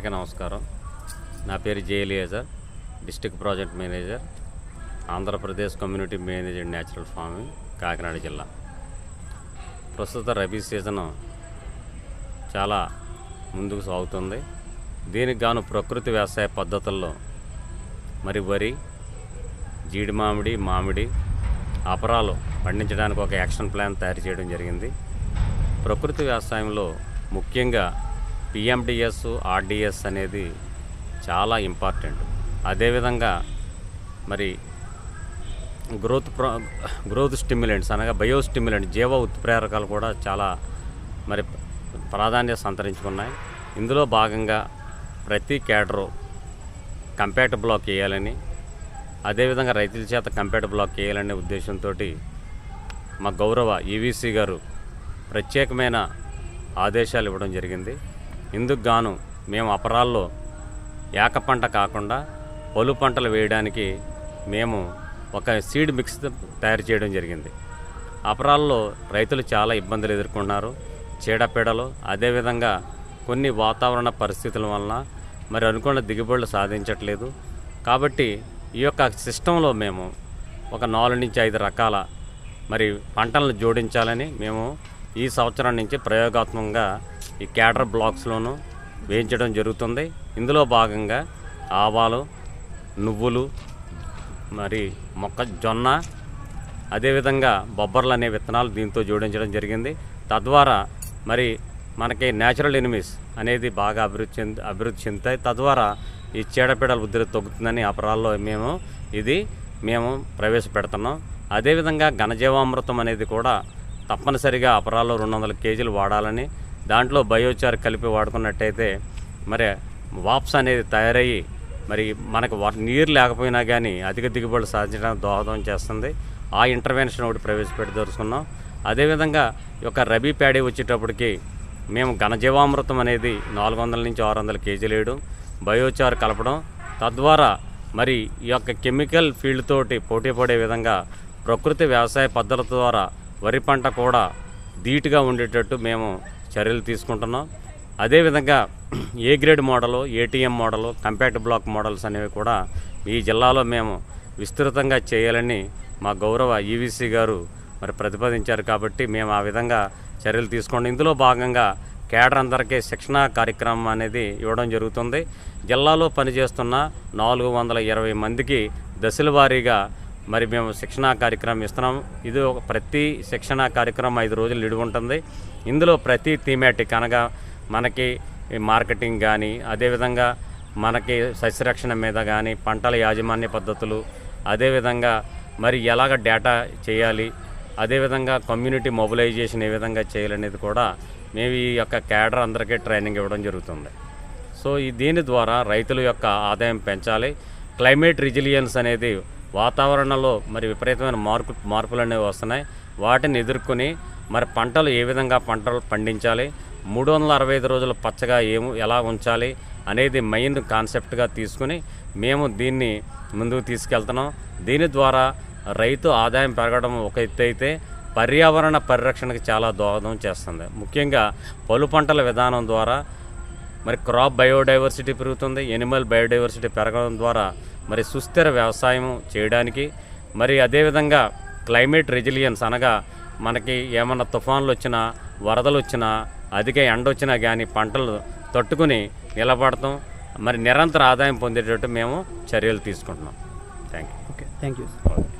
అందరికీ నమస్కారం. నా పేరు J. Eliezer, district project manager, Andhra Pradesh community managed natural farming, Kakinada జిల్లా. ప్రస్తుత రబీ సీజను చాలా ముందుకు సాగుతుంది. దీనికి గాను ప్రకృతి వ్యవసాయ పద్ధతుల్లో మరి వరి, జీడి మామిడి అపరాలు పండించడానికి ఒక యాక్షన్ ప్లాన్ తయారు చేయడం జరిగింది. ప్రకృతి వ్యవసాయంలో ముఖ్యంగా పిఎండిఎస్, ఆర్డిఎస్ అనేది చాలా ఇంపార్టెంట్. అదేవిధంగా మరి గ్రోత్ స్టిమ్యులెంట్స్ అనగా బయోస్టిమ్యులెంట్, జీవ ఉత్ప్రేరకాలు కూడా చాలా మరి ప్రాధాన్యత సంతరించుకున్నాయి. ఇందులో భాగంగా ప్రతి క్యాడరు కంపాక్ట్ బ్లాక్ వేయాలని, అదేవిధంగా రైతుల చేత కంపాక్ట్ బ్లాక్ వేయాలనే ఉద్దేశంతో మా గౌరవ ఈవీసీ గారు ప్రత్యేకమైన ఆదేశాలు ఇవ్వడం జరిగింది. ఇందుకు గాను మేము అపరాల్లో ఏక పంట కాకుండా పలు పంటలు వేయడానికి మేము ఒక సీడ్ మిక్స్ తయారు చేయడం జరిగింది. అపరాల్లో రైతులు చాలా ఇబ్బందులు ఎదుర్కొన్నారు. చీడపీడలు, అదేవిధంగా కొన్ని వాతావరణ పరిస్థితుల వలన మరి అనుకున్న దిగుబడులు సాధించట్లేదు. కాబట్టి ఈ యొక్క సిస్టంలో మేము ఒక 4 నుంచి 5 రకాల మరి పంటలను జోడించాలని మేము ఈ సంవత్సరం నుంచి ప్రయోగాత్మకంగా ఈ క్యాడర్ బ్లాక్స్లోనూ వేయించడం జరుగుతుంది. ఇందులో భాగంగా ఆవాలు, నువ్వులు, మరి మొక్కజొన్న, అదేవిధంగా బొబ్బర్లు అనే విత్తనాలు దీంతో జోడించడం జరిగింది. తద్వారా మరి మనకి న్యాచురల్ ఎనిమీస్ అనేది బాగా అభివృద్ధి చెందుతాయి. తద్వారా ఈ చీడపీడల ఉధృతి తగ్గుతుందని అపరాల్లో మేము ప్రవేశపెడుతున్నాం. అదేవిధంగా ఘనజీవామృతం అనేది కూడా తప్పనిసరిగా అపరాల్లో 200 కేజీలు వాడాలని, దాంట్లో బయోచార్ కలిపి వాడుకున్నట్టయితే మరి వాప్స్ అనేది తయారయ్యి మరి మనకు నీరు లేకపోయినా కానీ అధిక దిగుబడులు సాధించడానికి దోహదం చేస్తుంది. ఆ ఇంటర్వెన్షన్ ఒకటి ప్రవేశపెట్టదలుచుకున్నాం. అదేవిధంగా ఈ యొక్క రబీ ప్యాడీ వచ్చేటప్పటికి మేము ఘనజీవామృతం అనేది 400 నుంచి 600 కేజీలు వేయడం, బయోచార్ కలపడం, తద్వారా మరి ఈ యొక్క కెమికల్ ఫీల్డ్ తోటి పోటీ పడే విధంగా ప్రకృతి వ్యవసాయ పద్ధతుల ద్వారా వరి పంట కూడా ధీటుగా ఉండేటట్టు మేము చర్యలు తీసుకుంటున్నాం. అదేవిధంగా A grade model, ATM model, compact block models అనేవి కూడా ఈ జిల్లాలో మేము విస్తృతంగా చేయాలని మా గౌరవ ఈవీసీ గారు మరి ప్రతిపాదించారు. కాబట్టి మేము ఆ విధంగా చర్యలు తీసుకోండి. ఇందులో భాగంగా కేడర్ అందరికీ శిక్షణా కార్యక్రమం అనేది ఇవ్వడం జరుగుతుంది. జిల్లాలో పనిచేస్తున్న 420 మందికి దశల వారీగా మరి మేము శిక్షణా కార్యక్రమం ఇస్తున్నాం. ఇది ప్రతి శిక్షణా కార్యక్రమం 5 రోజులు నిడివి ఉంటుంది. ఇందులో ప్రతి థీమాటిక్ అనగా మనకి మార్కెటింగ్ కానీ, అదేవిధంగా మనకి సస్యరక్షణ మీద కానీ, పంటల యాజమాన్య పద్ధతులు, అదేవిధంగా మరి ఎలాగ డేటా చేయాలి, అదేవిధంగా కమ్యూనిటీ మొబిలైజేషన్ ఏ విధంగా చేయాలనేది కూడా మేము ఈ యొక్క క్యాడర్ అందరికీ ట్రైనింగ్ ఇవ్వడం జరుగుతుంది. సో దీని ద్వారా రైతుల యొక్క ఆదాయం పెంచాలి. క్లైమేట్ రెసిలియన్స్ అనేది వాతావరణంలో మరి విపరీతమైన మార్పులు అనేవి వస్తున్నాయి. వాటిని ఎదుర్కొని మరి పంటలు ఏ విధంగా పంటలు పండించాలి, 365 రోజులు పచ్చగా ఎలా ఉంచాలి అనేది మెయిన్ కాన్సెప్ట్గా తీసుకుని మేము దీన్ని ముందుకు తీసుకెళ్తున్నాం. దీని ద్వారా రైతు ఆదాయం పెరగడం ఒక ఎత్తు అయితే పర్యావరణ పరిరక్షణకు చాలా దోహదం చేస్తుంది. ముఖ్యంగా పలు పంటల విధానం ద్వారా మరి క్రాప్ బయోడైవర్సిటీ పెరుగుతుంది. ఎనిమల్ బయోడైవర్సిటీ పెరగడం ద్వారా మరి సుస్థిర వ్యవసాయం చేయడానికి, మరి అదేవిధంగా క్లైమేట్ రెసిలియన్స్ అనగా మనకి ఏమన్నా తుఫాన్లు వచ్చినా, వరదలు వచ్చినా, అధిక ఎండ వచ్చినా కానీ పంటలు తట్టుకుని నిలబడతాం. మరి నిరంతర ఆదాయం పొందేటట్టు మేము చర్యలు తీసుకుంటున్నాం. Thank you. Okay, thank you.